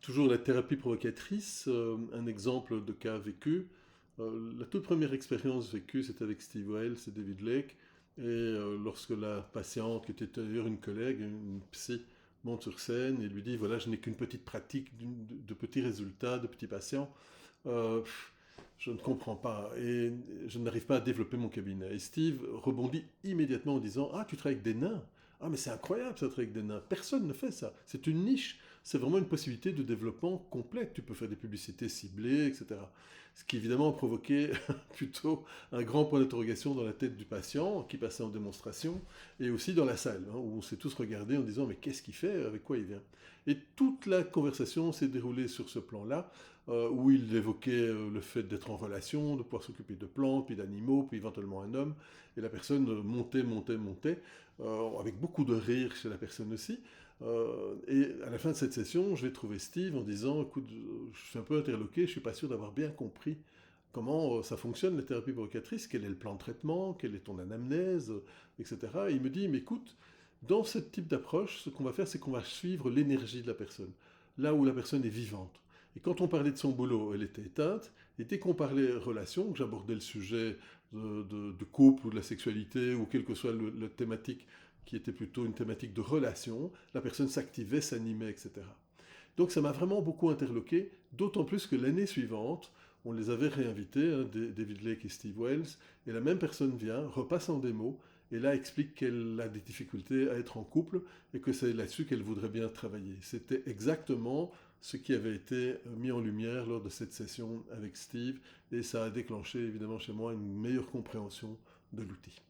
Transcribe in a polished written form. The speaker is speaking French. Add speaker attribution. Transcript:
Speaker 1: Toujours la thérapie provocatrice, un exemple de cas vécu. La toute première expérience vécue, c'était avec Steve Wells et David Lake. Et lorsque la patiente, qui était d'ailleurs une collègue, une psy, monte sur scène et lui dit, voilà, je n'ai qu'une petite pratique de petits résultats, de petits patients, euh, je ne comprends pas et je n'arrive pas à développer mon cabinet. Et Steve rebondit immédiatement en disant, ah, tu travailles avec des nains. Ah, mais c'est incroyable ça, travailler avec des nains. Personne ne fait ça. C'est une niche. C'est vraiment une possibilité de développement complète. Tu peux faire des publicités ciblées, etc. Ce qui évidemment a provoqué plutôt un grand point d'interrogation dans la tête du patient qui passait en démonstration et aussi dans la salle, hein, où on s'est tous regardés en disant mais qu'est-ce qu'il fait, avec quoi il vient. Et toute la conversation s'est déroulée sur ce plan-là, où il évoquait le fait d'être en relation, de pouvoir s'occuper de plantes, puis d'animaux, puis éventuellement un homme, et la personne montait, avec beaucoup de rire chez la personne aussi. Et à la fin de cette session, je vais trouver Steve en disant, écoute, je suis un peu interloqué, je suis pas sûr d'avoir bien compris comment ça fonctionne la thérapie provocatrice, quel est le plan de traitement, quelle est ton anamnèse, etc. Et il me dit, mais écoute, dans ce type d'approche, ce qu'on va faire, c'est qu'on va suivre l'énergie de la personne, là où la personne est vivante. Et quand on parlait de son boulot, elle était éteinte, et dès qu'on parlait relations, que j'abordais le sujet de couple ou de la sexualité, ou quelle que soit la thématique qui était plutôt une thématique de relation, la personne s'activait, s'animait, etc. Donc ça m'a vraiment beaucoup interloqué, d'autant plus que l'année suivante, on les avait réinvités, hein, David Lake et Steve Wells, et la même personne vient, repasse en démo, et là explique qu'elle a des difficultés à être en couple, et que c'est là-dessus qu'elle voudrait bien travailler. C'était exactement ce qui avait été mis en lumière lors de cette session avec Steve, et ça a déclenché évidemment chez moi une meilleure compréhension de l'outil.